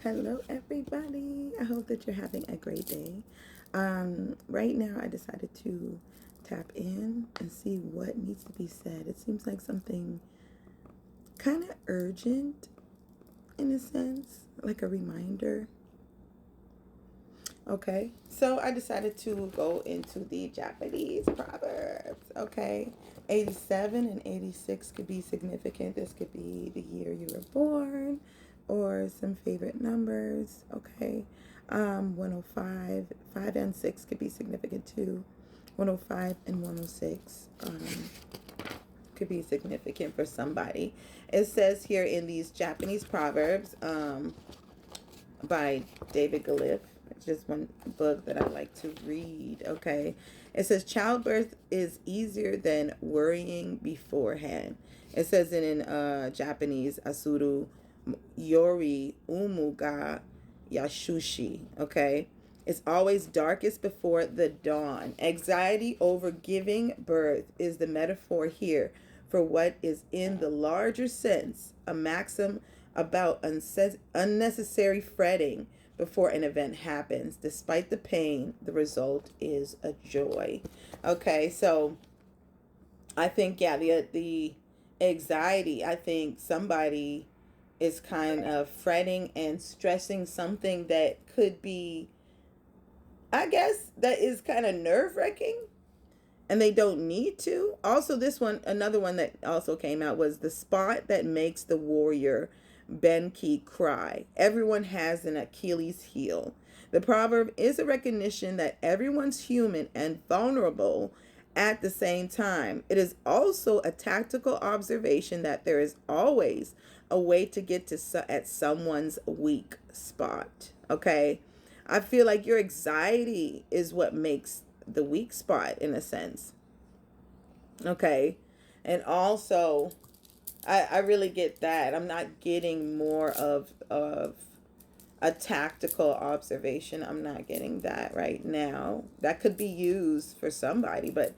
Hello, everybody. I hope that you're having a great day. Right now, I decided to tap in and see what needs to be said. It seems like something kind of urgent in a sense, like a reminder. Okay, so I decided to go into the Japanese proverbs. Okay, 87 and 86 could be significant. This could be the year you were born or some favorite numbers. Okay, 105, 5 and 6 could be significant too. 105 and 106 could be significant for somebody. It says here in these Japanese proverbs, by David Galiff. It's just one book that I like to read. Okay. It says childbirth is easier than worrying beforehand. It says in Japanese, Asuru Yori Umu ga Yashushi. Okay. It's always darkest before the dawn. Anxiety over giving birth is the metaphor here for what is in the larger sense a maxim about unnecessary fretting before an event happens. Despite the pain, the result is a joy. Okay, so I think, yeah, the anxiety, I think somebody is kind of fretting and stressing something that could be, I guess, that is kind of nerve-wracking and they don't need to. Also, this one, another one that also came out was the spot that makes the warrior Benki cry. Everyone has an Achilles heel. The proverb is a recognition that everyone's human and vulnerable at the same time. It is also a tactical observation that there is always a way to get to at someone's weak spot. Okay? I feel like your anxiety is what makes the weak spot in a sense. Okay. And also, I really get that. I'm not getting more of a tactical observation. I'm not getting that right now. That could be used for somebody, but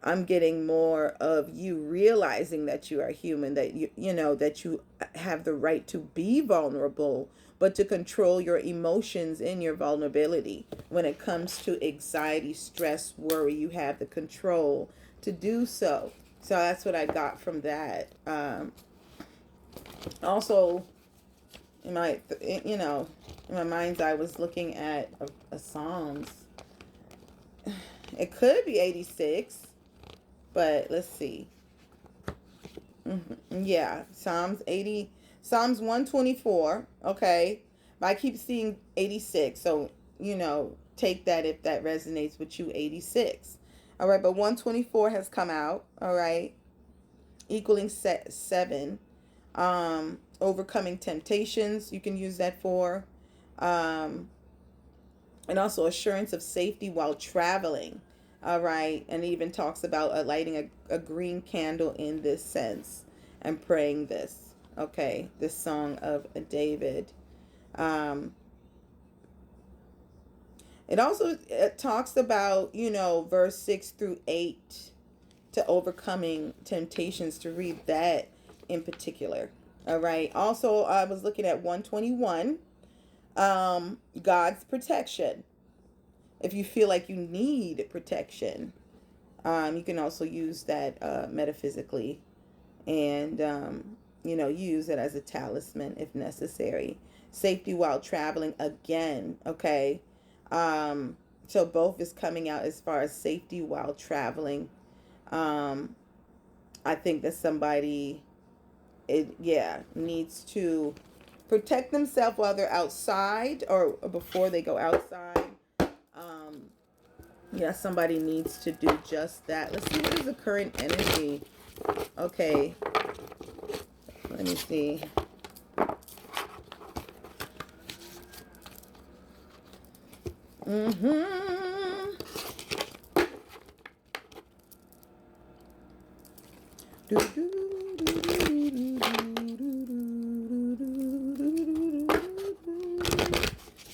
I'm getting more of you realizing that you are human, that you know that you have the right to be vulnerable, but to control your emotions in your vulnerability. When it comes to anxiety, stress, worry, you have the control to do so. So that's what I got from that. Also, in my in my mind's eye, I was looking at a Psalms. It could be 86. But let's see. Yeah, Psalms 124. Okay, but I keep seeing 86. So take that if that resonates with you. 86. All right, but 124 has come out. All right, equaling 7. Overcoming temptations. You can use that for. And also assurance of safety while traveling. All right. And it even talks about lighting a green candle in this sense and praying this. Okay. This song of David. It talks about, verse 6 through 8 to overcoming temptations, to read that in particular. All right. Also, I was looking at 121. God's protection. If you feel like you need protection, you can also use that metaphysically and, use it as a talisman if necessary. Safety while traveling again. Okay. So both is coming out as far as safety while traveling. I think that somebody, needs to protect themselves while they're outside or before they go outside. Somebody needs to do just that. Let's see what is the current energy. Okay. Let me see.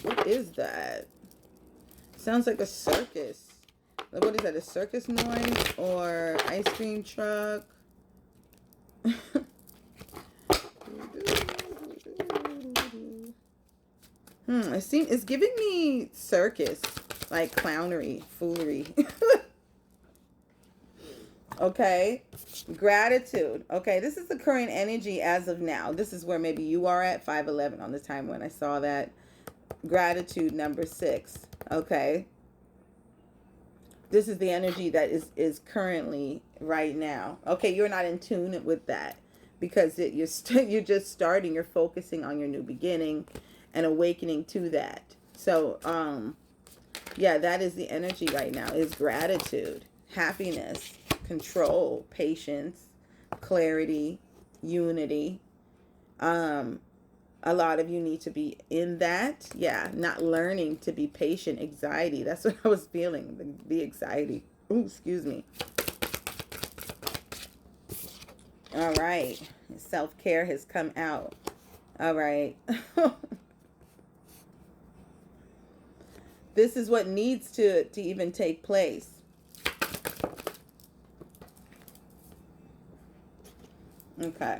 What is that? Sounds like a circus. What is that? A circus noise or ice cream truck? It's giving me circus, like clownery, foolery. Okay. Gratitude. Okay, this is the current energy as of now. This is where maybe you are at 511 on the time when I saw that. Gratitude number 6. Okay. This is the energy that is currently right now. Okay, you're not in tune with that because you're just starting. You're focusing on your new beginning and awakening to that. So, yeah, that is the energy right now. Is gratitude, happiness, control, patience, clarity, unity. A lot of you need to be in that. Yeah, not learning to be patient. Anxiety. That's what I was feeling. The anxiety. Ooh, excuse me. All right. Self-care has come out. All right. This is what needs to even take place. Okay.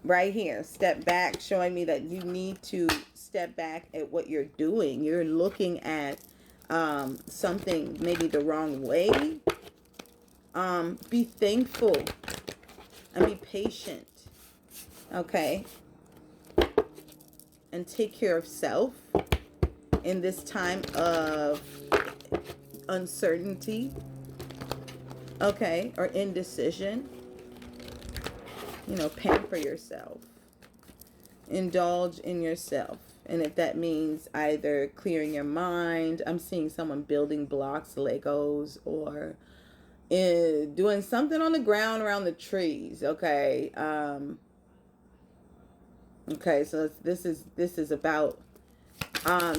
Right here, step back, showing me that you need to step back at what you're doing. You're looking at something maybe the wrong way. Be thankful and be patient. Okay. And take care of self in this time of uncertainty. Okay. Or indecision. You know, pamper yourself. Indulge in yourself. And if that means either clearing your mind, I'm seeing someone building blocks, Legos, or doing something on the ground around the trees. Okay. Okay, so this is about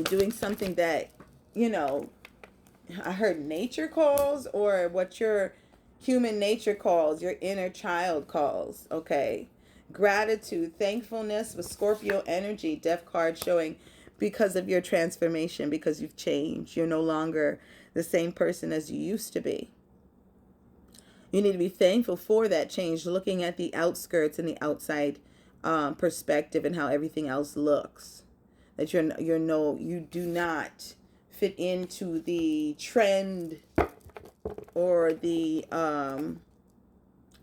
doing something that, you know, I heard nature calls, or what your human nature calls, your inner child calls. Okay. Gratitude, thankfulness with Scorpio energy, Death card showing because of your transformation, because you've changed. You're no longer the same person as you used to be. You need to be thankful for that change, looking at the outskirts and the outside perspective and how everything else looks. That you do not fit into the trend or the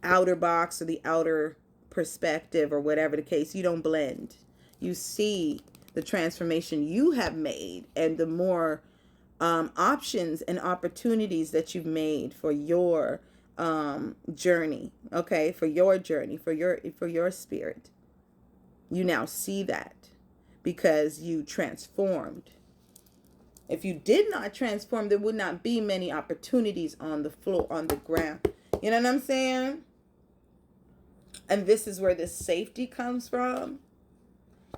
outer box or the outer perspective or whatever the case. You don't blend. You see the transformation you have made and the more options and opportunities that you've made for your journey. Okay, for your journey, for your spirit. You now see that because you transformed. If you did not transform, there would not be many opportunities on the floor, on the ground. You know what I'm saying? And this is where this safety comes from.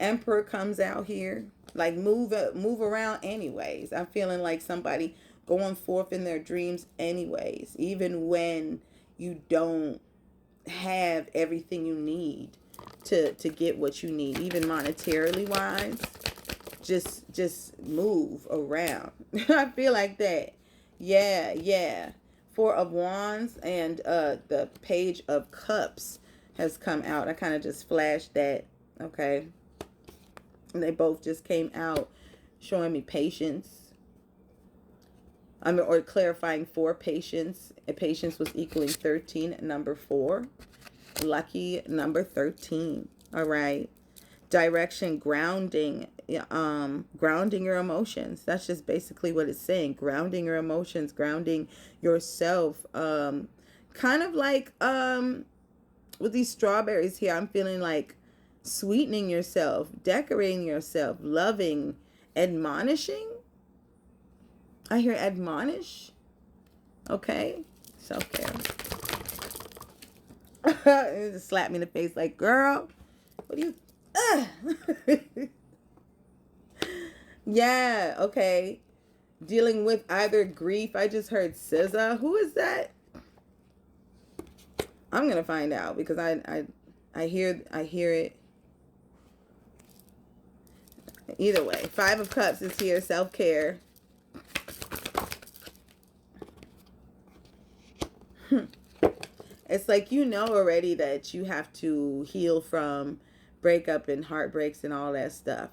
Emperor comes out here. Like move around anyways. I'm feeling like somebody going forth in their dreams anyways. Even when you don't have everything you need to get what you need. Even monetarily wise. Just move around. I feel like that. Yeah. 4 of Wands and the Page of Cups has come out. I kind of just flashed that. Okay. And they both just came out showing me patience. Or clarifying for patience. And patience was equaling 13, number 4. Lucky number 13. All right. Direction, grounding your emotions. That's just basically what it's saying. Grounding your emotions, grounding yourself. Kind of like with these strawberries here, I'm feeling like sweetening yourself, decorating yourself, loving, admonishing. I hear admonish. Okay. Self-care. It just slapped me in the face like, girl, what do you... Yeah, okay. Dealing with either grief. I just heard SZA. Who is that? I'm gonna find out because I hear it. Either way, 5 of Cups is here. Self-care. It's like you know already that you have to heal from breakup and heartbreaks and all that stuff.